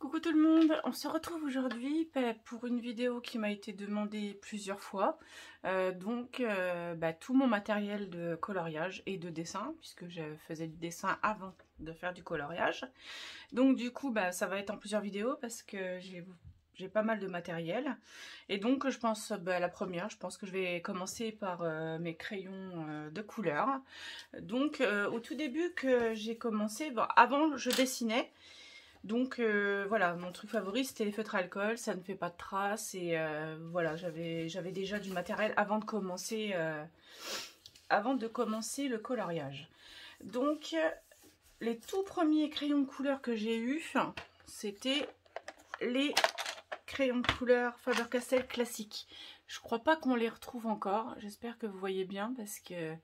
Coucou tout le monde, on se retrouve aujourd'hui pour une vidéo qui m'a été demandée plusieurs fois. Tout mon matériel de coloriage et de dessin, puisque je faisais du dessin avant de faire du coloriage. Donc du coup, ça va être en plusieurs vidéos parce que j'ai pas mal de matériel. Et donc je pense, la première, je pense que je vais commencer par mes crayons de couleur. Donc au tout début que j'ai commencé, avant je dessinais. Donc voilà, mon truc favori c'était les feutres à alcool, ça ne fait pas de traces et voilà, j'avais déjà du matériel avant de commencer le coloriage. Donc les tout premiers crayons de couleur que j'ai eu, c'était les crayons de couleur Faber-Castell classiques. Je crois pas qu'on les retrouve encore, j'espère que vous voyez bien parce que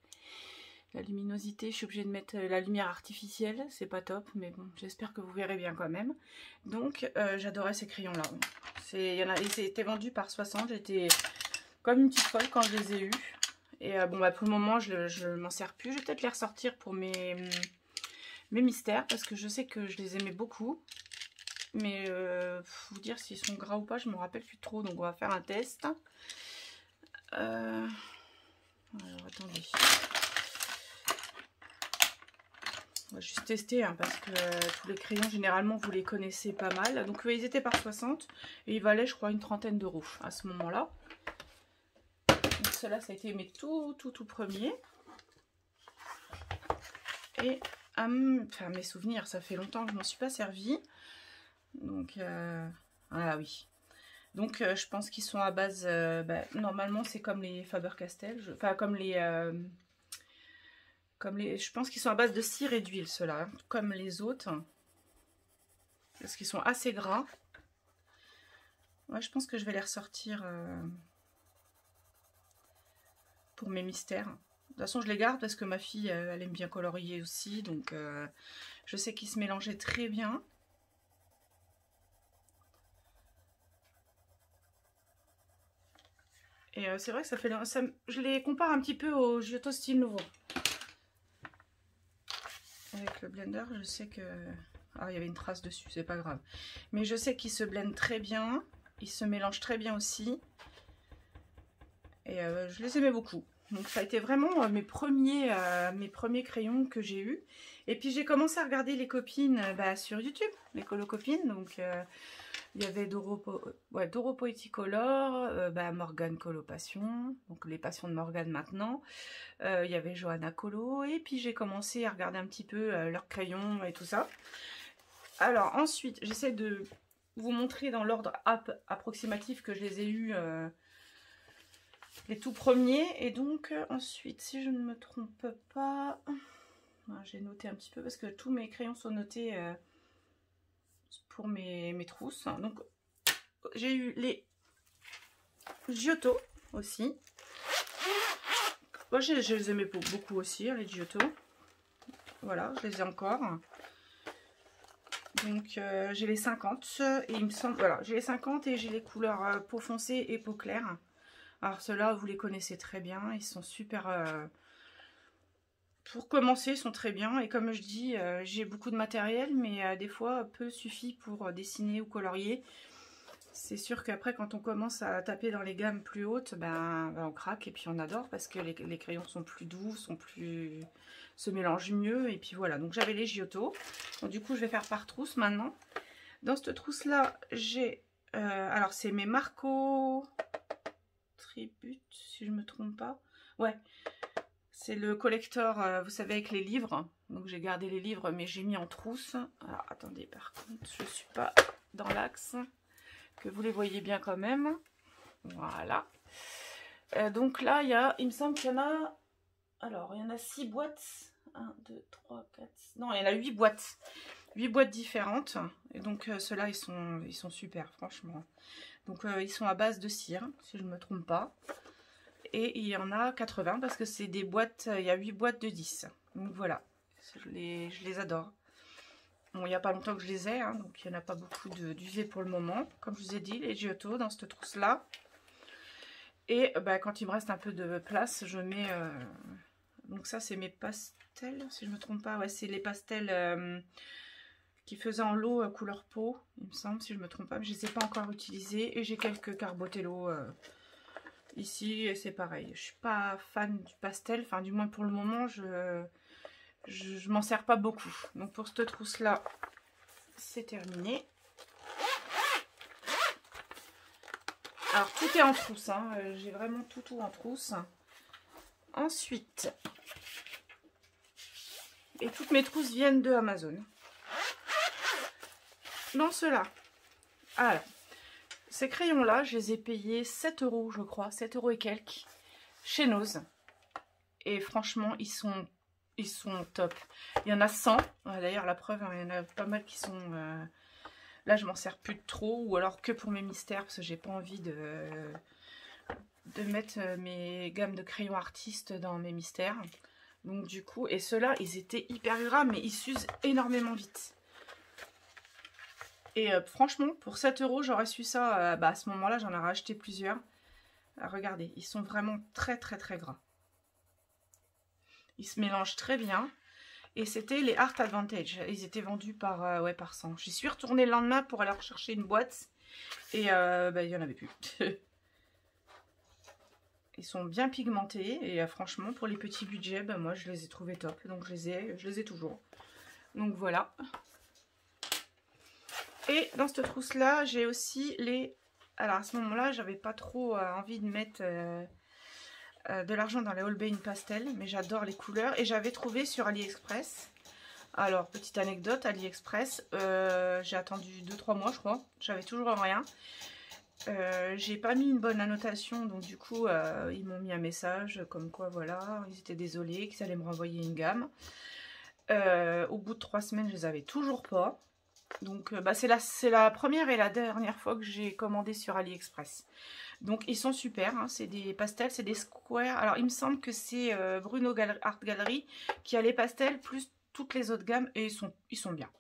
la luminosité, je suis obligée de mettre la lumière artificielle, c'est pas top, mais bon, j'espère que vous verrez bien quand même. Donc, j'adorais ces crayons-là. Ils étaient vendus par 60, j'étais comme une petite folle quand je les ai eus. Et pour le moment, je m'en sers plus. Je vais peut-être les ressortir pour mes mystères, parce que je sais que je les aimais beaucoup. Mais vous dire s'ils sont gras ou pas, je me rappelle plus trop, donc on va faire un test. Alors, attendez. On va juste tester parce que tous les crayons généralement vous les connaissez pas mal. Donc ils étaient par 60 et ils valaient je crois une trentaine d'euros à ce moment là. Donc cela ça a été mes tout premiers. Et enfin mes souvenirs, ça fait longtemps que je m'en suis pas servi. Donc ah oui. Donc je pense qu'ils sont à base, normalement c'est comme les Faber-Castell, enfin je pense qu'ils sont à base de cire et d'huile, ceux-là, comme les autres. Parce qu'ils sont assez gras. Ouais, je pense que je vais les ressortir pour mes mystères. De toute façon, je les garde parce que ma fille, elle aime bien colorier aussi. Donc, je sais qu'ils se mélangeaient très bien. Et c'est vrai que ça fait... je les compare un petit peu au Giotto Style Nouveau. Avec le blender, je sais que... Ah, il y avait une trace dessus, c'est pas grave. Mais je sais qu'ils se blendent très bien. Ils se mélangent très bien aussi. Et je les aimais beaucoup. Donc ça a été vraiment mes premiers crayons que j'ai eus. Et puis j'ai commencé à regarder les copines sur YouTube, les colocopines. Donc il y avait Doro Poeticolor, Morgane Colopassion, donc les passions de Morgane maintenant. Il y avait Johanna Colo. Et puis j'ai commencé à regarder un petit peu leurs crayons et tout ça. Alors ensuite, j'essaie de vous montrer dans l'ordre approximatif que je les ai eus, les tout premiers. Et donc ensuite, si je ne me trompe pas, j'ai noté un petit peu parce que tous mes crayons sont notés pour mes trousses. Donc j'ai eu les Giotto aussi. Moi, je les aimais beaucoup aussi, les Giotto. Voilà, je les ai encore. Donc j'ai les 50 et il me semble, voilà, j'ai les 50 et j'ai les couleurs peau foncée et peau claire. Alors ceux-là, vous les connaissez très bien, ils sont super... pour commencer, ils sont très bien. Et comme je dis, j'ai beaucoup de matériel, mais des fois, peu suffit pour dessiner ou colorier. C'est sûr qu'après, quand on commence à taper dans les gammes plus hautes, on craque et puis on adore parce que les crayons sont plus doux, se mélangent mieux. Et puis voilà, donc j'avais les Giotto. Donc du coup, je vais faire par trousse maintenant. Dans cette trousse-là, j'ai... alors, c'est mes Marco Tribute, si je ne me trompe pas. Ouais, c'est le collector, vous savez, avec les livres. Donc j'ai gardé les livres, mais j'ai mis en trousse. Alors, attendez, par contre, je ne suis pas dans l'axe. Que vous les voyez bien quand même. Voilà. Donc là, il me semble qu'il y en a... Alors, il y en a 6 boîtes. 1, 2, 3, 4... Non, il y en a 8 boîtes. 8 boîtes différentes. Et donc, ceux-là, ils sont super, franchement. Donc, ils sont à base de cire, si je ne me trompe pas. Et il y en a 80 parce que c'est des boîtes... Il y a 8 boîtes de 10. Donc, voilà. Je les adore. Bon, il n'y a pas longtemps que je les ai, donc il n'y en a pas beaucoup d'usés pour le moment. Comme je vous ai dit, les Giotto dans cette trousse-là. Et quand il me reste un peu de place, je mets... donc ça, c'est mes pastels, si je ne me trompe pas. Ouais, c'est les pastels qui faisait en lot couleur peau, il me semble, si je me trompe pas, mais je ne les ai pas encore utilisés. Et j'ai quelques Carbotello ici, et c'est pareil. Je suis pas fan du pastel, enfin du moins pour le moment, je m'en sers pas beaucoup. Donc pour cette trousse là, c'est terminé. Alors tout est en trousse, hein. J'ai vraiment tout en trousse. Ensuite, et toutes mes trousses viennent de Amazon. Dans ceux-là, alors, ces crayons-là, je les ai payés 7 € je crois, 7 € et quelques, chez Nose. Et franchement, ils sont top. Il y en a 100, d'ailleurs la preuve, hein, il y en a pas mal qui sont... Là, je m'en sers plus de trop, ou alors que pour mes mystères, parce que j'ai pas envie de mettre mes gammes de crayons artistes dans mes mystères. Donc du coup, et ceux-là, ils étaient hyper gras, mais ils s'usent énormément vite. Et franchement, pour 7 €, j'aurais su ça, à ce moment-là, j'en ai racheté plusieurs. Regardez, ils sont vraiment très gras. Ils se mélangent très bien. Et c'était les Art Advantage. Ils étaient vendus par, par 100. J'y suis retournée le lendemain pour aller rechercher une boîte. Et il n'y en avait plus. Ils sont bien pigmentés. Et franchement, pour les petits budgets, moi je les ai trouvés top. Donc je les ai toujours. Donc voilà. Et dans cette trousse là, j'ai aussi les... Alors à ce moment là, j'avais pas trop envie de mettre de l'argent dans les Holbein Pastel, mais j'adore les couleurs. Et j'avais trouvé sur AliExpress. Alors petite anecdote, AliExpress, j'ai attendu 2-3 mois je crois. J'avais toujours rien. J'ai pas mis une bonne annotation, donc du coup ils m'ont mis un message comme quoi voilà, ils étaient désolés, qu'ils allaient me renvoyer une gamme. Au bout de 3 semaines, je les avais toujours pas. Donc c'est la première et la dernière fois que j'ai commandé sur AliExpress. Donc ils sont super, hein, c'est des pastels, c'est des squares. Alors il me semble que c'est Bruno Art Gallery qui a les pastels plus toutes les autres gammes et ils sont bien.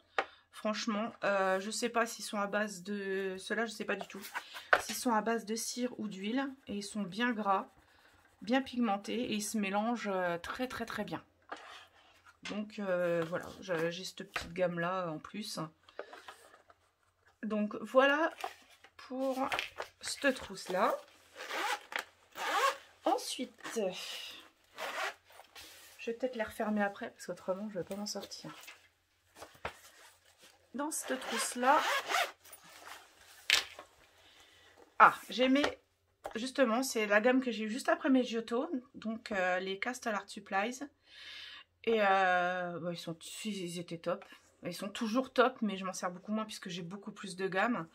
Franchement, je sais pas s'ils sont à base de... Ceux-là, je sais pas du tout. S'ils sont à base de cire ou d'huile. Et ils sont bien gras, bien pigmentés et ils se mélangent très bien. Donc voilà, j'ai cette petite gamme là en plus. Donc voilà pour cette trousse là. Ensuite, je vais peut-être les refermer après parce qu'autrement je vais pas m'en sortir. Dans cette trousse là, j'ai mis, justement, c'est la gamme que j'ai eu juste après mes Giotto, donc les Castle Art Supplies. Et ils étaient top. Ils sont toujours top, mais je m'en sers beaucoup moins puisque j'ai beaucoup plus de gamme.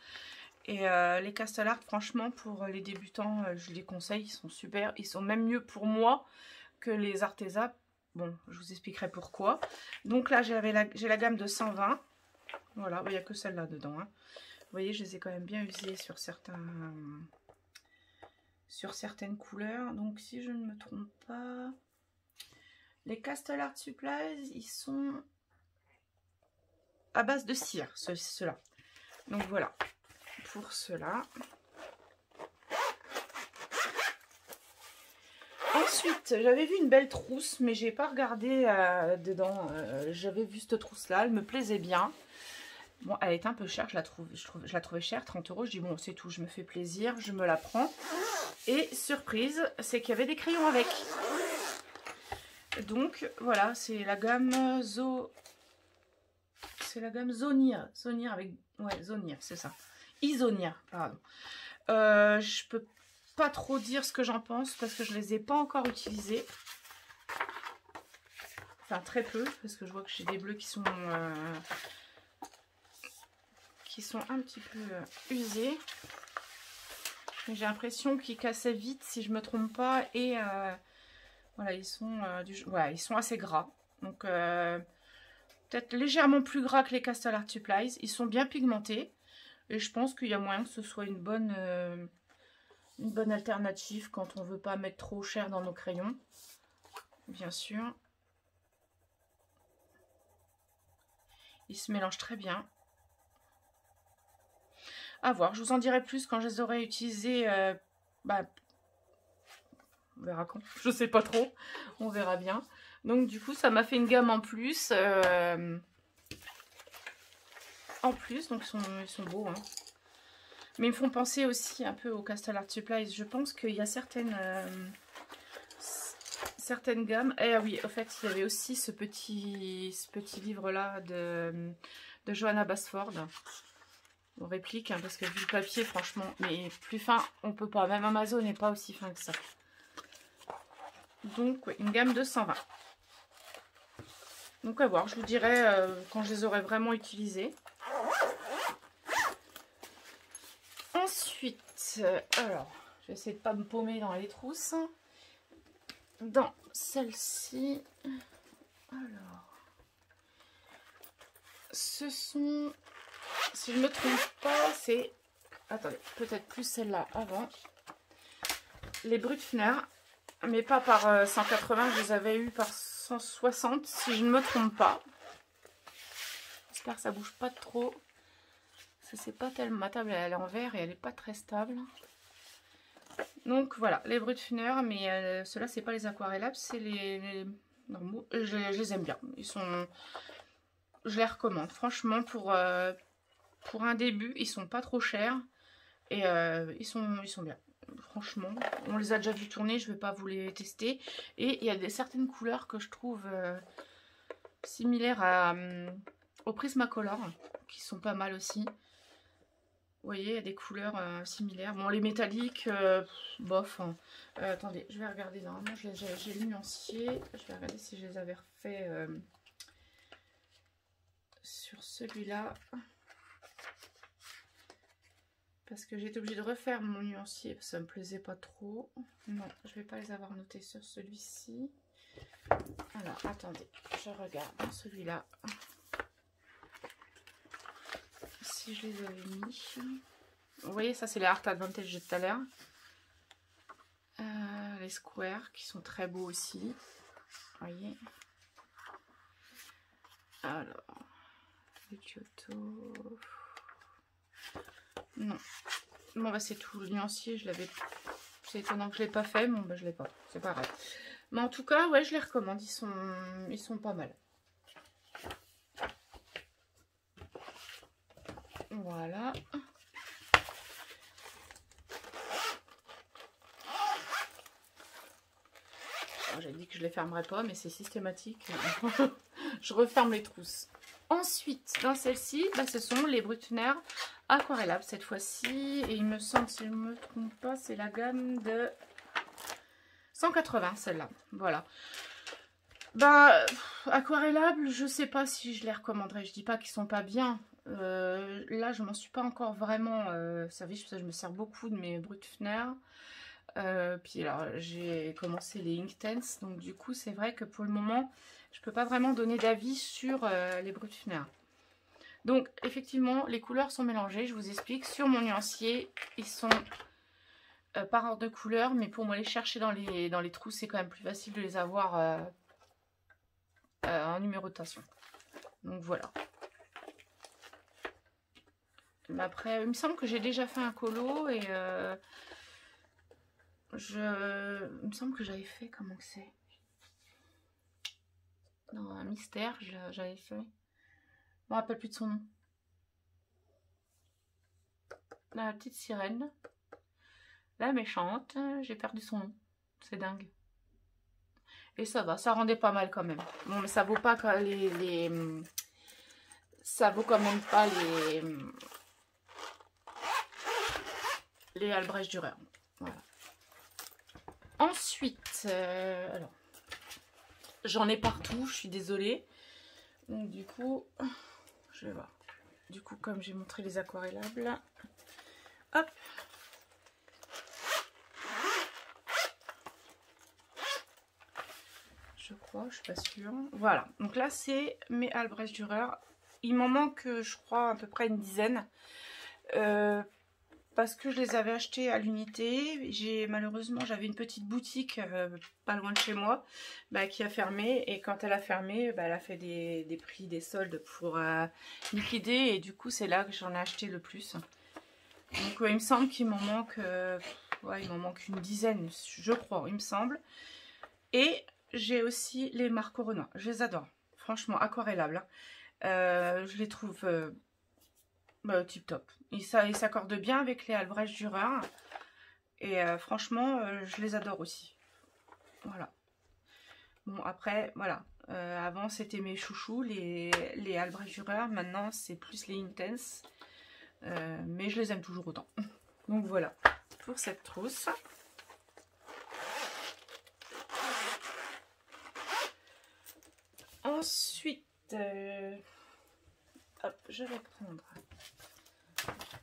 Et les Castle Art, franchement, pour les débutants, je les conseille, ils sont super. Ils sont même mieux pour moi que les Arteza. Bon, je vous expliquerai pourquoi. Donc là, j'ai la gamme de 120. Voilà, il n'y a que celle-là dedans. Hein. Vous voyez, je les ai quand même bien usées sur certaines couleurs. Donc, si je ne me trompe pas, les Castle Art Supplies, ils sont à base de cire, ceux-là. Donc, voilà, pour ceux-là. Ensuite, j'avais vu une belle trousse, mais j'ai pas regardé dedans. J'avais vu cette trousse-là, elle me plaisait bien. Bon, elle est un peu chère, je la trouvais chère, 30 €. Je dis bon, c'est tout, je me fais plaisir, je me la prends. Et surprise, c'est qu'il y avait des crayons avec. Donc voilà, c'est la gamme Zonia. Zonia avec... Ouais, Zonia, c'est ça. Isonia, pardon. Je peux pas trop dire ce que j'en pense parce que je les ai pas encore utilisés. Enfin, très peu, parce que je vois que j'ai des bleus qui sont un petit peu usés. J'ai l'impression qu'ils cassaient vite si je me trompe pas. Et voilà, ils sont ils sont assez gras. Donc peut-être légèrement plus gras que les Castle Art Supplies. Ils sont bien pigmentés. Et je pense qu'il y a moyen que ce soit une bonne alternative quand on veut pas mettre trop cher dans nos crayons. Bien sûr. Ils se mélangent très bien. À voir, je vous en dirai plus quand je les aurai utilisés. On verra quand. Je sais pas trop. On verra bien. Donc du coup, ça m'a fait une gamme en plus. en plus, donc ils sont beaux. Hein. Mais ils me font penser aussi un peu au Castle Art Supplies. Je pense qu'il y a certaines gammes. Et oui, en fait, il y avait aussi ce petit livre-là de Johanna Basford. On réplique, hein, parce que vu le papier, franchement, mais plus fin, on peut pas. Même Amazon n'est pas aussi fin que ça. Donc, ouais, une gamme de 120. Donc, à voir, je vous dirai quand je les aurai vraiment utilisés. Ensuite, alors, je vais essayer de pas me paumer dans les trousses. Dans celle-ci, alors, ce sont, si je ne me trompe pas, c'est, attendez, peut-être plus celle-là avant, les Brutfner, mais pas par 180, je les avais eu par 160, si je ne me trompe pas. J'espère que ça bouge pas trop. Ça, c'est pas tellement, ma table elle est en verre et elle n'est pas très stable. Donc voilà, les Brutfner, mais ceux-là, c'est pas les aquarellables, c'est les normaux. Je les aime bien. Ils sont, je les recommande. Franchement, pour un début, ils sont pas trop chers et ils sont bien. Franchement, on les a déjà vu tourner, je vais pas vous les tester. Et il y a certaines couleurs que je trouve similaires au Prismacolor, qui sont pas mal aussi. Vous voyez, il y a des couleurs similaires. Bon, les métalliques, bof. Hein. Attendez, je vais regarder. Normalement, j'ai le nuancier. Je vais regarder si je les avais refaits sur celui-là. Parce que j'ai été obligée de refaire mon nuancier. Parce que ça me plaisait pas trop. Non, je vais pas les avoir notés sur celui-ci. Alors, attendez. Je regarde dans celui-là. Si je les avais mis. Vous voyez, ça c'est les Art Advantage de tout à l'heure. Les squares qui sont très beaux aussi. Vous voyez. Alors, le Kyoto. Non. Bon bah c'est tout. Le nuancier, je l'avais. C'est étonnant que je l'ai pas fait. Bon bah je l'ai pas. C'est pas grave. Mais en tout cas, ouais, je les recommande. Ils sont pas mal. Voilà. J'ai dit que je les fermerais pas, mais c'est systématique. Je referme les trousses. Ensuite, dans celle-ci, bah, ce sont les Brutfner aquarellables cette fois-ci. Et il me semble, si je ne me trompe pas, c'est la gamme de 180, celle-là. Voilà. Bah, aquarellables, je sais pas si je les recommanderais. Je dis pas qu'ils sont pas bien. Là, je m'en suis pas encore vraiment servi. Je me sers beaucoup de mes Brutfner. Puis alors, j'ai commencé les Inktense. Donc, du coup, c'est vrai que pour le moment, je peux pas vraiment donner d'avis sur les Brutfner. Donc, effectivement, les couleurs sont mélangées. Je vous explique. Sur mon nuancier, ils sont par ordre de couleur. Mais pour moi, les chercher dans les trous, c'est quand même plus facile de les avoir en numérotation. Donc, voilà. Mais après, il me semble que j'ai déjà fait un colo et il me semble que j'avais fait, comment que c'est? Dans un mystère, j'avais fait. Je me rappelle plus de son nom. La petite sirène. La méchante, j'ai perdu son nom. C'est dingue. Et ça va, ça rendait pas mal quand même. Bon, mais ça vaut pas ça vaut quand même pas les Albrecht Dürer. Voilà. Ensuite, alors, j'en ai partout, je suis désolée. Donc du coup, je vais voir. Du coup, comme j'ai montré les aquarellables, hop. Je crois, je suis pas sûre. Voilà, donc là c'est mes Albrecht Dürer. Il m'en manque, je crois, à peu près une dizaine. Parce que je les avais achetés à l'unité. Malheureusement, j'avais une petite boutique pas loin de chez moi qui a fermé. Et quand elle a fermé, elle a fait des prix, des soldes pour liquider. Et du coup, c'est là que j'en ai acheté le plus. Donc, il me semble qu'il m'en manque, il m'en manque une dizaine, je crois, il me semble. Et j'ai aussi les Marco Renoir. Je les adore. Franchement, aquarellables. Je les trouve bah, tip top. Il s'accorde bien avec les Albrecht Dürer. Et franchement, je les adore aussi. Voilà. Bon, après, voilà. Avant, c'était mes chouchous, les Albrecht Dürer. Maintenant, c'est plus les Intense. Mais je les aime toujours autant. Donc voilà, pour cette trousse. Ensuite, hop, je vais prendre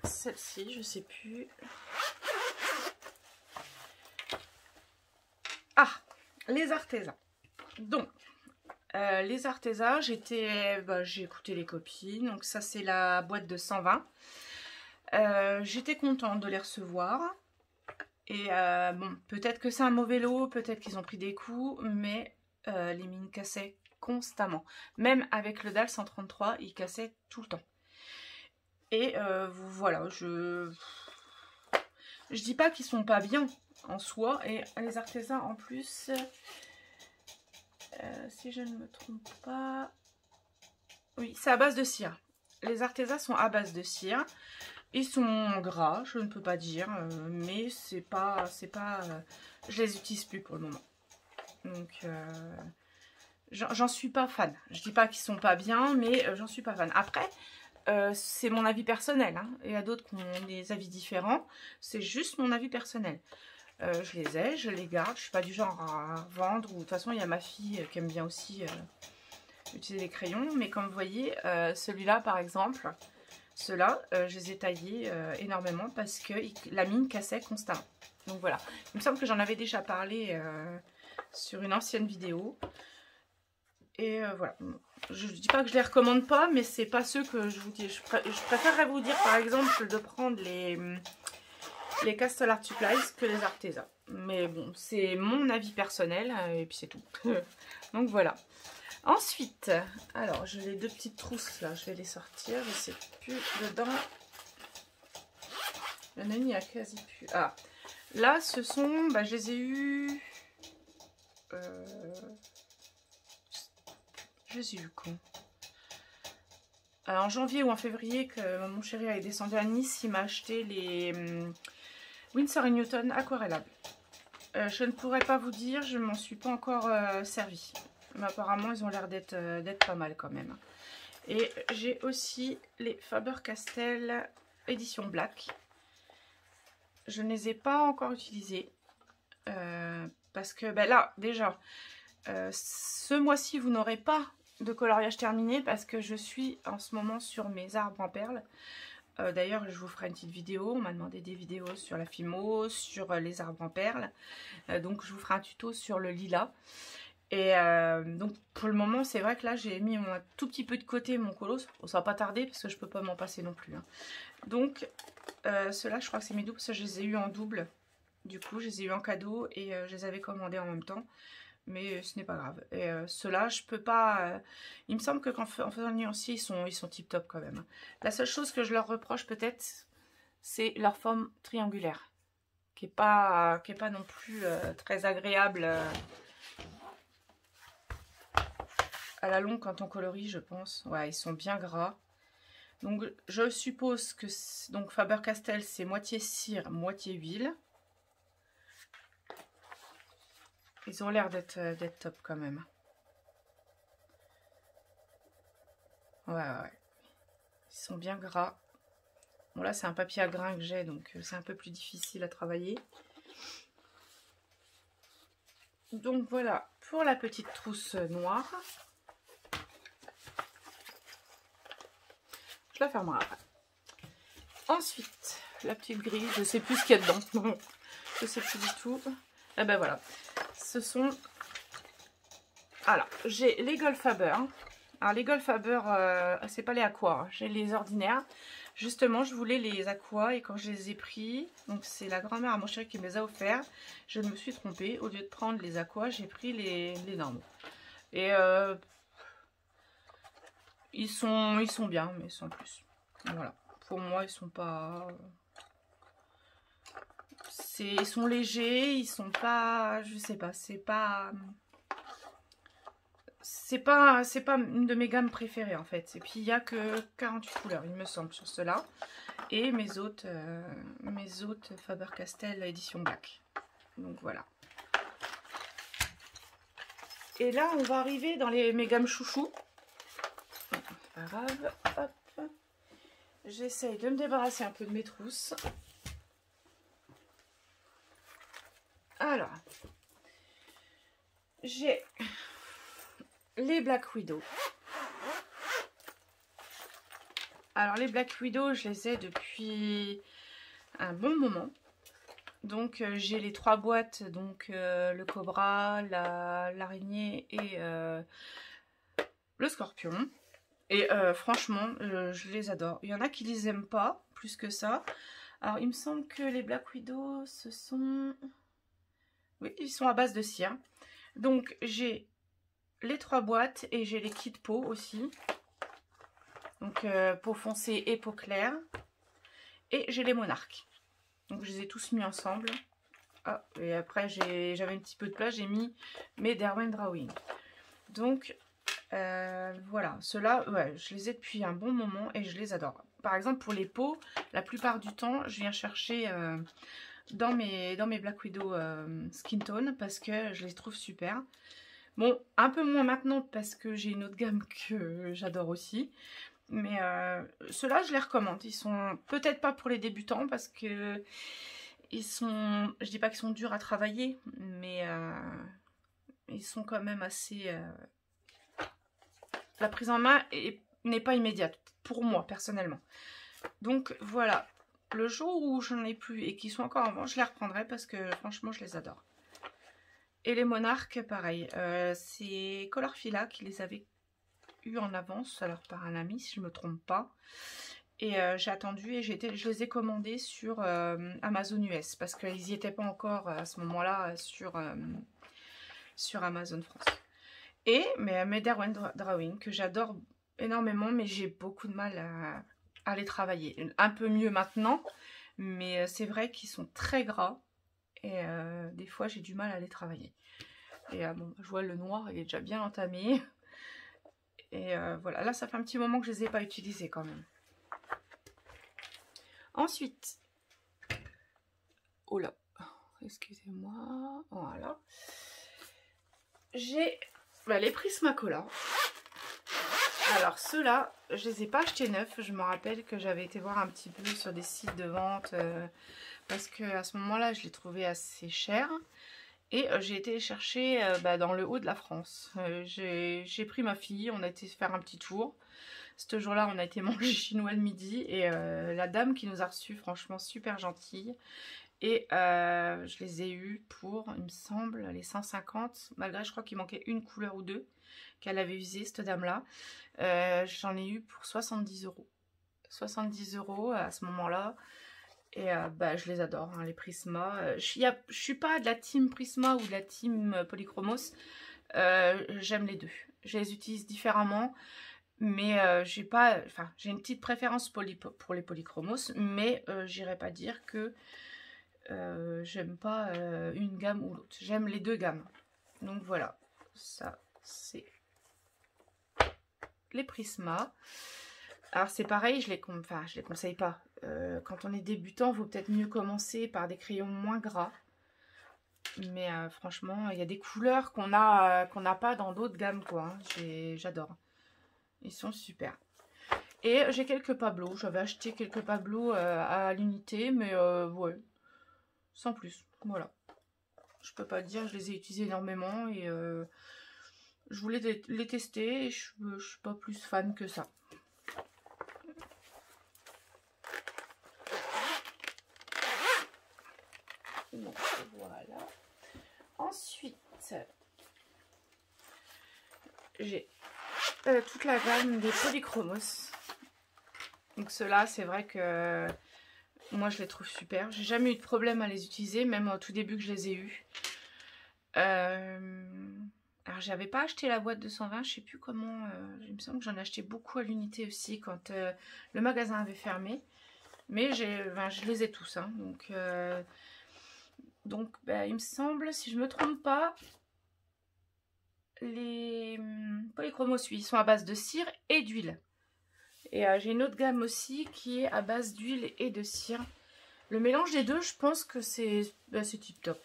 celle-ci, je sais plus. Ah, les Arteza. Donc, les Arteza, j'ai écouté les copines. Donc ça, c'est la boîte de 120. J'étais contente de les recevoir. Et bon, peut-être que c'est un mauvais lot, peut-être qu'ils ont pris des coups, mais les mines cassaient constamment. Même avec le DAL 133, ils cassaient tout le temps. Et voilà, je dis pas qu'ils sont pas bien en soi. Et les Arteza en plus, si je ne me trompe pas, oui, c'est à base de cire. Les Arteza sont à base de cire. Ils sont gras, je ne peux pas dire, mais c'est pas, je les utilise plus pour le moment. Donc, j'en suis pas fan. Je dis pas qu'ils sont pas bien, mais j'en suis pas fan. Après, c'est mon avis personnel. Hein. Il y a d'autres qui ont des avis différents. C'est juste mon avis personnel. Je les ai, je les garde. Je suis pas du genre à vendre. Ou de toute façon, il y a ma fille qui aime bien aussi utiliser les crayons. Mais comme vous voyez, celui-là, par exemple, ceux-là, je les ai taillés énormément parce que la mine cassait constamment. Donc voilà. Il me semble que j'en avais déjà parlé sur une ancienne vidéo. Et voilà. Je ne dis pas que je les recommande pas, mais c'est pas ceux que je vous dis. Je préférerais vous dire, par exemple, de prendre les Castle Art Supplies que les Arteza. Mais bon, c'est mon avis personnel, et puis c'est tout. Donc voilà. Ensuite, alors, j'ai les deux petites trousses, là, je vais les sortir. Je sais plus dedans. Il y en a une, il y a quasi plus. Ah, là, ce sont, bah, je les ai eus... Je les ai eus quand en janvier ou en février, que mon chéri est descendu à Nice, il m'a acheté les Winsor & Newton aquarellables. Je ne pourrais pas vous dire, je m'en suis pas encore servi. Mais apparemment, ils ont l'air d'être pas mal quand même. Et j'ai aussi les Faber-Castell édition Black. Je ne les ai pas encore utilisés. Parce que ben là, déjà, ce mois-ci, vous n'aurez pas de coloriage terminé parce que je suis en ce moment sur mes arbres en perles. D'ailleurs, je vous ferai une petite vidéo. On m'a demandé des vidéos sur la Fimo, sur les arbres en perles. Donc, je vous ferai un tuto sur le lilas. Et donc, pour le moment, c'est vrai que là, j'ai mis un tout petit peu de côté mon colosse. Bon, ça va pas tarder parce que je peux pas m'en passer non plus. Hein. Donc, ceux-là, je crois que c'est mes doubles parce que je les ai eu en double. Du coup, je les ai eu en cadeau et je les avais commandés en même temps. Mais ce n'est pas grave. Et ceux-là, je peux pas... il me semble que en faisant le nuancier, ils sont tip top quand même. La seule chose que je leur reproche peut-être, c'est leur forme triangulaire. Qui est pas non plus très agréable à la longue quand on colorie, je pense. Ouais, ils sont bien gras. Donc, je suppose que donc Faber-Castell, c'est moitié cire, moitié huile. Ils ont l'air d'être top quand même. Ouais. Ils sont bien gras. Bon là c'est un papier à grains que j'ai, donc c'est un peu plus difficile à travailler. Donc voilà pour la petite trousse noire. Je la fermerai après. Ensuite, la petite grille, je sais plus ce qu'il y a dedans. Je sais plus du tout. Et ben voilà. Ce sont... Alors, j'ai les Goldfaber. Alors, les Goldfaber, c'est pas les aqua, hein. J'ai les ordinaires. Justement, je voulais les aqua et quand je les ai pris, donc c'est la grand-mère à mon chéri qui me les a offerts, je me suis trompée. Au lieu de prendre les aqua, j'ai pris les normaux. Et ils sont bien, mais sans plus. Voilà. Pour moi, ils sont pas... Ils sont légers, ils sont pas... Je sais pas, c'est pas... c'est pas une de mes gammes préférées en fait. Et puis il n'y a que 48 couleurs, il me semble, sur cela. Et mes autres Faber-Castell édition Black. Donc voilà. Et là, on va arriver dans mes gammes chouchous. Pas grave, hop. J'essaye de me débarrasser un peu de mes trousses. Alors, j'ai les Black Widow. Alors les Black Widow, je les ai depuis un bon moment. Donc j'ai les 3 boîtes, donc le cobra, l'araignée et le scorpion. Et franchement, je les adore. Il y en a qui les aiment pas, plus que ça. Alors il me semble que les Black Widow, ce sont... Oui, ils sont à base de cire. Donc j'ai les 3 boîtes et j'ai les kits peau aussi. Donc peau foncée et peau claire. Et j'ai les monarques. Donc je les ai tous mis ensemble. Ah, et après j'avais un petit peu de place, j'ai mis mes Derwent Drawing. Donc voilà, ceux-là, ouais, je les ai depuis un bon moment et je les adore. Par exemple pour les peaux, la plupart du temps, je viens chercher dans mes Black Widow Skin Tone parce que je les trouve super. Bon, un peu moins maintenant parce que j'ai une autre gamme que j'adore aussi. Mais ceux-là, je les recommande. Ils sont peut-être pas pour les débutants parce que ils sont... Je dis pas qu'ils sont durs à travailler, mais ils sont quand même assez... La prise en main n'est pas immédiate, pour moi, personnellement. Donc, voilà. Le jour où j'en ai plus et qu'ils sont encore en vente, je les reprendrai parce que, franchement, je les adore. Et les monarques, pareil. C'est Colorfila qui les avait eu en avance, alors par un ami, si je ne me trompe pas. Et j'ai attendu et je les ai commandés sur Amazon US parce qu'ils n'y étaient pas encore à ce moment-là sur Amazon France. Et mes Derwent Drawing que j'adore énormément, mais j'ai beaucoup de mal à les travailler. Un peu mieux maintenant, mais c'est vrai qu'ils sont très gras et des fois j'ai du mal à les travailler. Et bon, je vois le noir, il est déjà bien entamé. Et voilà, là ça fait un petit moment que je ne les ai pas utilisés quand même. Ensuite, oh là, excusez-moi, voilà. J'ai les Prismacolor. Alors ceux-là, je les ai pas achetés neufs. Je me rappelle que j'avais été voir un petit peu sur des sites de vente parce que à ce moment-là, je les trouvais assez chers. Et j'ai été les chercher dans le haut de la France. J'ai pris ma fille, on a été faire un petit tour. Ce jour-là, on a été manger chinois le midi. Et la dame qui nous a reçus, franchement, super gentille. Et je les ai eus pour, il me semble, les 150. Malgré, je crois qu'il manquait une couleur ou deux qu'elle avait usée, cette dame-là. J'en ai eu pour 70 €. 70 € à ce moment-là. Et je les adore, hein, les Prisma. Je suis pas de la team Prisma ou de la team Polychromos. J'aime les deux. Je les utilise différemment. Mais j'ai une petite préférence pour les Polychromos. Mais j'irai pas dire que j'aime pas une gamme ou l'autre. J'aime les deux gammes. Donc voilà. Ça, c'est les Prisma. Alors c'est pareil, je les conseille pas. Quand on est débutant, il vaut peut-être mieux commencer par des crayons moins gras. Mais franchement, il y a des couleurs qu'on n'a pas dans d'autres gammes, quoi. Hein. J'adore. Ils sont super. Et j'ai quelques Pablo. J'avais acheté quelques Pablo à l'unité, mais ouais, sans plus. Voilà. Je peux pas dire, je les ai utilisés énormément et je voulais les tester et je suis pas plus fan que ça. Donc voilà. Ensuite, j'ai toute la gamme des Polychromos. Donc ceux-là, c'est vrai que moi je les trouve super. J'ai jamais eu de problème à les utiliser, même au tout début que je les ai eus. Alors j'avais pas acheté la boîte de 120, je sais plus comment. Il me semble que j'en ai acheté beaucoup à l'unité aussi quand le magasin avait fermé. Mais je les ai tous. Hein, donc il me semble, si je me trompe pas, les polychromos, ils sont à base de cire et d'huile. Et j'ai une autre gamme aussi qui est à base d'huile et de cire. Le mélange des deux, je pense que c'est tip top.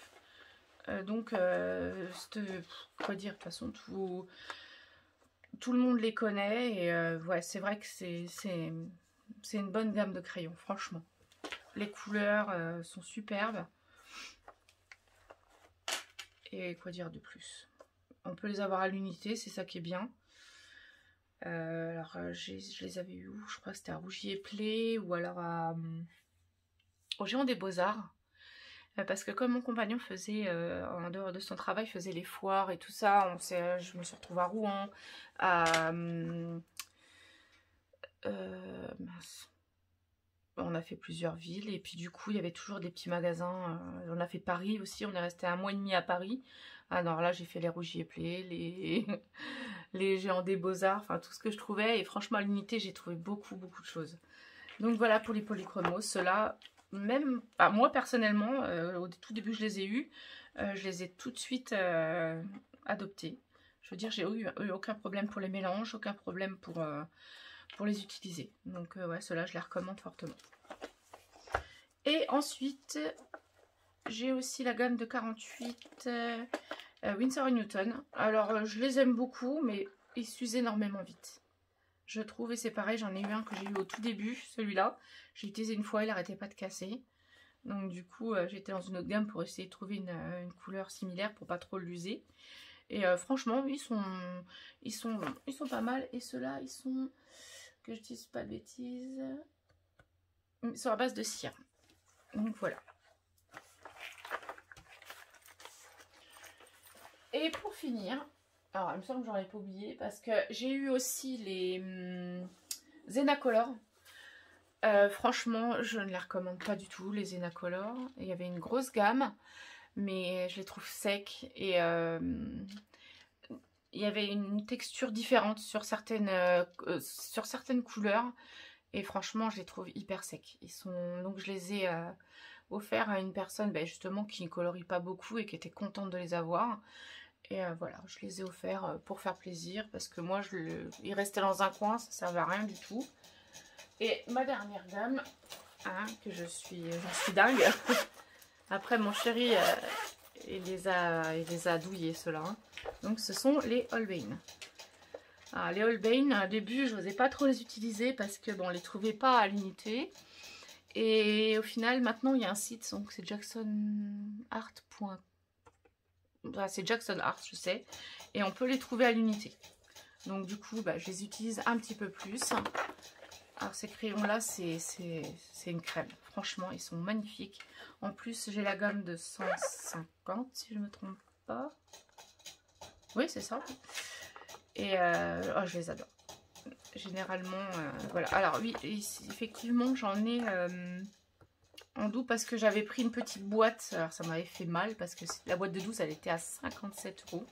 Donc, quoi dire, de toute façon, tout le monde les connaît. Et ouais, c'est vrai que c'est une bonne gamme de crayons, franchement. Les couleurs sont superbes. Et quoi dire de plus? On peut les avoir à l'unité, c'est ça qui est bien. Alors, je les avais eu où? Je crois que c'était à Rougier-Play ou alors au Géant des Beaux-Arts. Parce que comme mon compagnon faisait, en dehors de son travail, faisait les foires et tout ça, je me suis retrouvée à Rouen, mince. On a fait plusieurs villes et puis du coup il y avait toujours des petits magasins. On a fait Paris aussi, on est resté 1 mois et demi à Paris. Alors là j'ai fait les Rougier-Play, les Géants des Beaux-Arts, enfin tout ce que je trouvais. Et franchement à l'unité j'ai trouvé beaucoup de choses. Donc voilà pour les polychromos. Ceux-là, même moi personnellement, au tout début je les ai eus, je les ai tout de suite adoptés. Je veux dire, j'ai eu aucun problème pour les mélanges, aucun problème pour les utiliser. Donc ouais, ceux-là je les recommande fortement. Et ensuite j'ai aussi la gamme de 48 Winsor & Newton. Alors je les aime beaucoup, mais ils s'usent énormément vite, je trouve. Et c'est pareil, j'en ai eu un que j'ai eu au tout début, celui-là. J'ai utilisé une fois, il n'arrêtait pas de casser. Donc du coup, j'étais dans une autre gamme pour essayer de trouver une couleur similaire pour pas trop l'user. Et franchement, ils sont pas mal. Et ceux-là, ils sont, que je dise pas de bêtises, ils sont à base de cire. Donc voilà. Et pour finir, alors il me semble que j'en ai pas oublié parce que j'ai eu aussi les Zenacolor. Franchement, je ne les recommande pas du tout, les Zenacolor. Il y avait une grosse gamme, mais je les trouve secs et il y avait une texture différente sur certaines couleurs. Et franchement, je les trouve hyper secs. Donc je les ai offerts à une personne justement qui ne colorie pas beaucoup et qui était contente de les avoir. Et voilà, je les ai offerts pour faire plaisir parce que moi, ils restaient dans un coin, ça ne servait à rien du tout. Et ma dernière gamme, hein, j'en suis dingue. Après, mon chéri, il les a douillés, ceux-là. Hein. Donc, ce sont les Holbein. Alors, les Holbein, au début, je n'osais pas trop les utiliser parce que bon, on ne les trouvait pas à l'unité. Et au final, maintenant, il y a un site, donc c'est jacksonart.com. C'est Jackson Art, je sais, et on peut les trouver à l'unité. Donc du coup, je les utilise un petit peu plus. Alors ces crayons-là, c'est une crème. Franchement, ils sont magnifiques. En plus, j'ai la gamme de 150, si je ne me trompe pas. Oui, c'est ça. Et oh, je les adore. Généralement, voilà. Alors oui, effectivement, j'en ai... en doux parce que j'avais pris une petite boîte. Alors ça m'avait fait mal parce que la boîte de 12 elle était à 57 €.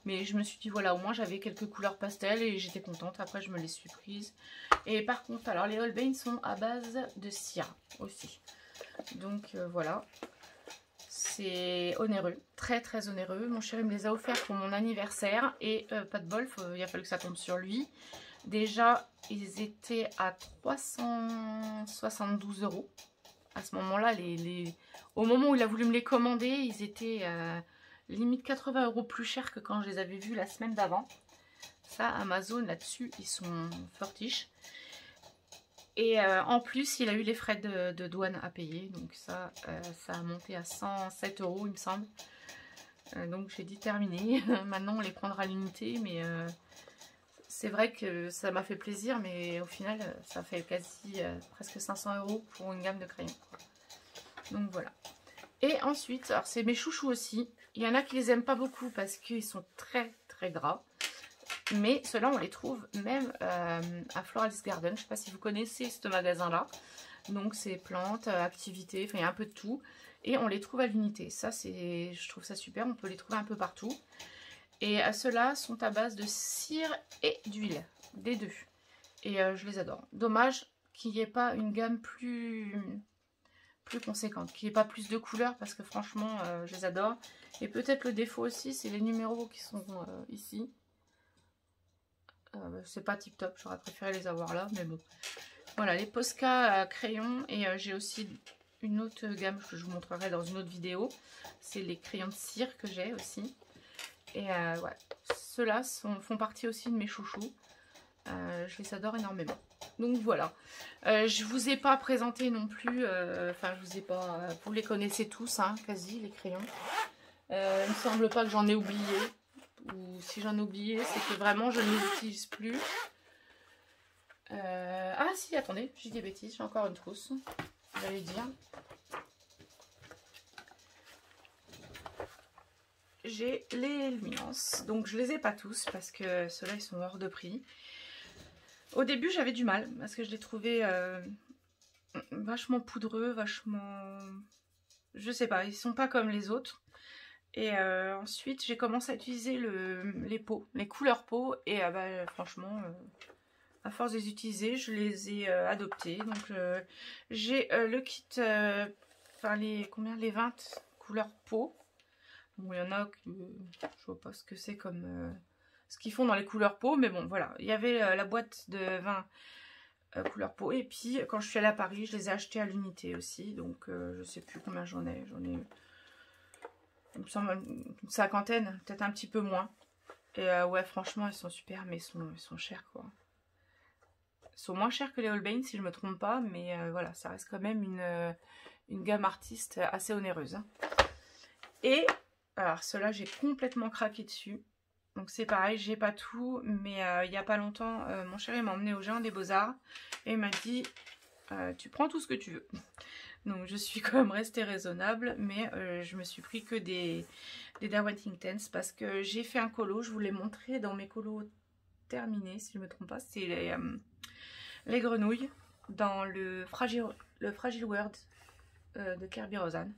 Mais je me suis dit voilà, au moins j'avais quelques couleurs pastel et j'étais contente. Après je me les suis prises. Et par contre, alors les Holbein sont à base de cire aussi. Donc voilà. C'est onéreux, très onéreux. Mon chéri me les a offerts pour mon anniversaire. Et pas de bol, il a fallu que ça tombe sur lui. Déjà ils étaient à 372 €. À ce moment-là, au moment où il a voulu me les commander, ils étaient limite 80 € plus chers que quand je les avais vus la semaine d'avant. Ça, Amazon, là-dessus, ils sont fortiches. Et en plus, il a eu les frais de douane à payer. Donc ça a monté à 107 €, il me semble. Donc j'ai dit terminé. Maintenant, on les prendra à l'unité. Mais c'est vrai que ça m'a fait plaisir. Mais au final, ça fait quasi presque 500 € pour une gamme de crayons. Donc voilà. Et ensuite, alors c'est mes chouchous aussi. Il y en a qui les aiment pas beaucoup parce qu'ils sont très gras. Mais ceux-là, on les trouve même à Floralist Garden. Je ne sais pas si vous connaissez ce magasin-là. Donc c'est plantes, activités, enfin il y a un peu de tout. Et on les trouve à l'unité. Ça, je trouve ça super. On peut les trouver un peu partout. Et ceux-là sont à base de cire et d'huile. Des deux. Et je les adore. Dommage qu'il n'y ait pas une gamme plus plus conséquente, qu'il n'y ait pas plus de couleurs parce que franchement je les adore. Et peut-être le défaut aussi, c'est les numéros qui sont ici. C'est pas tip top, j'aurais préféré les avoir là, mais bon. Voilà, les Posca crayons, et j'ai aussi une autre gamme que je vous montrerai dans une autre vidéo. C'est les crayons de cire que j'ai aussi. Et ouais, ceux-là font partie aussi de mes chouchous. Je les adore énormément. Donc voilà, je vous ai pas présenté non plus, enfin je vous ai pas, vous les connaissez tous, hein, quasi les crayons. Il me semble pas que j'en ai oublié, ou si j'en ai oublié, c'est que vraiment je ne les utilise plus. Ah si, attendez, j'ai des bêtises, j'ai encore une trousse, j'allais dire. J'ai les Luminance, donc je les ai pas tous parce que ceux-là ils sont hors de prix. Au début j'avais du mal parce que je les trouvais vachement poudreux, vachement... Je sais pas, ils sont pas comme les autres. Et ensuite j'ai commencé à utiliser les pots, les couleurs pots, et bah, franchement, à force de les utiliser, je les ai adoptés. Donc j'ai le kit, enfin les 20 couleurs peau. Bon, il y en a que je vois pas ce que c'est comme ce qu'ils font dans les couleurs peau, mais bon voilà, il y avait la boîte de 20 couleurs peau, et puis quand je suis allée à Paris, je les ai achetés à l'unité aussi, donc je sais plus combien j'en ai, il me semble une cinquantaine, peut-être un petit peu moins. Et ouais, franchement, ils sont super, mais ils sont chers quoi. Ils sont moins chers que les Holbein si je me trompe pas, mais voilà, ça reste quand même une gamme artiste assez onéreuse, hein. Et alors ceux-là, j'ai complètement craqué dessus. Donc c'est pareil, j'ai pas tout, mais il y a pas longtemps, mon chéri m'a emmené au Géant des Beaux-Arts et m'a dit tu prends tout ce que tu veux. Donc je suis quand même restée raisonnable, mais je me suis pris que des Darwin Intense parce que j'ai fait un colo, je vous l'ai montré dans mes colos terminés, si je me trompe pas, c'est les grenouilles dans le Fragile World de Kerby Rosan.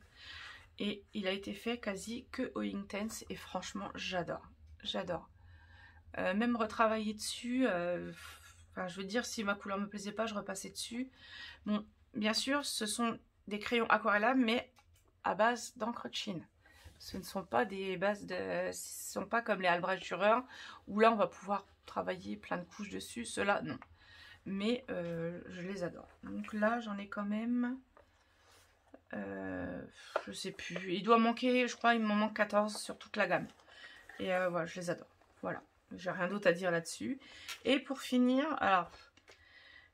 Et il a été fait quasi que au Intense et franchement j'adore, j'adore. Même retravailler dessus, enfin, je veux dire, si ma couleur me plaisait pas, je repassais dessus. Bon, bien sûr, ce sont des crayons aquarellables, mais à base d'encre de Chine. Ce ne sont pas des bases de... Ce sont pas comme les Albrecht Dürer, où là, on va pouvoir travailler plein de couches dessus. Ceux-là, non. Mais je les adore. Donc là, j'en ai quand même... je sais plus. Il doit manquer, je crois, il m'en manque 14 sur toute la gamme. Et voilà, je les adore. Voilà. J'ai rien d'autre à dire là-dessus. Et pour finir, alors,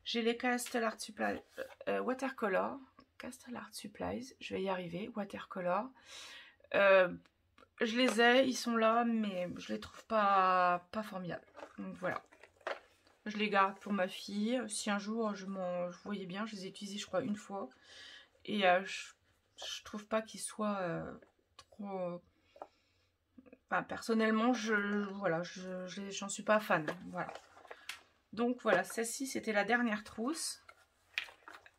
j'ai les Castle Art Supply Watercolor. Castle Art Supplies, je vais y arriver, Watercolor. Je les ai, ils sont là, mais je les trouve pas formidables. Donc voilà. Je les garde pour ma fille. Si un jour, je voyais bien, je les ai utilisés, je crois, une fois. Et je trouve pas qu'ils soient trop... Enfin, personnellement, j'en suis pas fan. Voilà. Donc voilà, celle-ci, c'était la dernière trousse.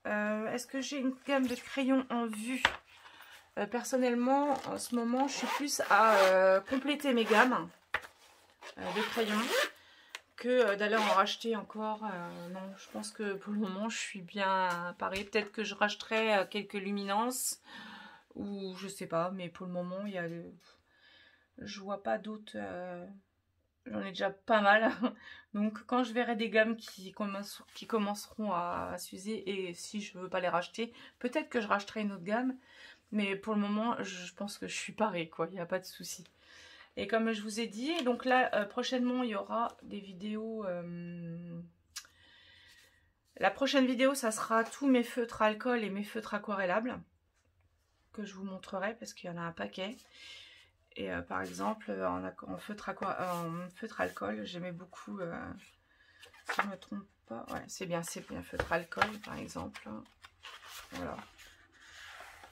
Est-ce que j'ai une gamme de crayons en vue? Personnellement, en ce moment, je suis plus à compléter mes gammes de crayons que d'aller en racheter encore. Non, je pense que pour le moment, je suis bien parée. Peut-être que je racheterai quelques luminances ou je sais pas, mais pour le moment, il y a... Je vois pas d'autres... J'en ai déjà pas mal. Donc quand je verrai des gammes qui commenceront à s'user, et si je veux pas les racheter, peut-être que je racheterai une autre gamme. Mais pour le moment, je pense que je suis parée, quoi. Il n'y a pas de souci. Et comme je vous ai dit, donc là, prochainement, il y aura des vidéos... La prochaine vidéo, ça sera tous mes feutres alcool et mes feutres aquarellables que je vous montrerai parce qu'il y en a un paquet. Et par exemple, en feutre alcool, j'aimais beaucoup, si je ne me trompe pas, ouais, c'est bien feutre alcool par exemple. Voilà.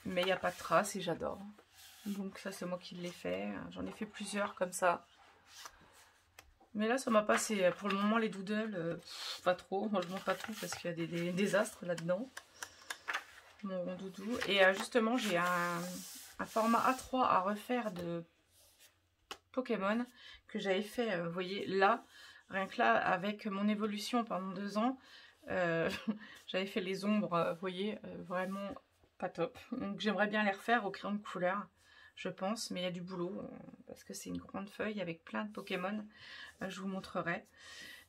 Mais il n'y a pas de traces et j'adore. Donc ça, c'est moi qui l'ai fait. J'en ai fait plusieurs comme ça. Mais là, ça m'a passé. Pour le moment, les doodles, pas trop. Moi, je montre pas tout parce qu'il y a des désastres là-dedans. Mon doudou. Et justement, j'ai un format A3 à refaire de Pokémon que j'avais fait, vous voyez là, rien que là avec mon évolution pendant 2 ans, j'avais fait les ombres, vous voyez, vraiment pas top. Donc j'aimerais bien les refaire au crayon de couleur, je pense, mais il y a du boulot, parce que c'est une grande feuille avec plein de Pokémon. Je vous montrerai.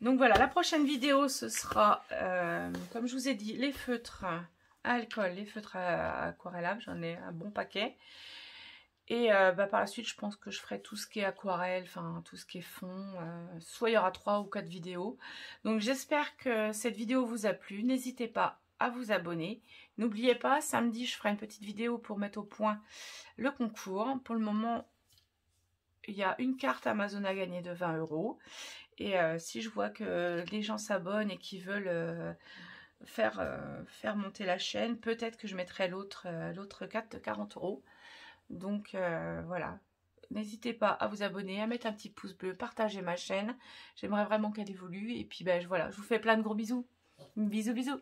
Donc voilà, la prochaine vidéo, ce sera, comme je vous ai dit, les feutres à alcool, les feutres aquarellables, j'en ai un bon paquet. Et par la suite, je pense que je ferai tout ce qui est aquarelle, enfin tout ce qui est fond. Soit il y aura 3 ou 4 vidéos. Donc j'espère que cette vidéo vous a plu. N'hésitez pas à vous abonner. N'oubliez pas, samedi, je ferai une petite vidéo pour mettre au point le concours. Pour le moment, il y a une carte Amazon à gagner de 20 €. Et si je vois que les gens s'abonnent et qu'ils veulent faire monter la chaîne, peut-être que je mettrai l'autre carte de 40 €. Donc voilà, n'hésitez pas à vous abonner, à mettre un petit pouce bleu, partager ma chaîne. J'aimerais vraiment qu'elle évolue. Et puis voilà, je vous fais plein de gros bisous. Bisous, bisous.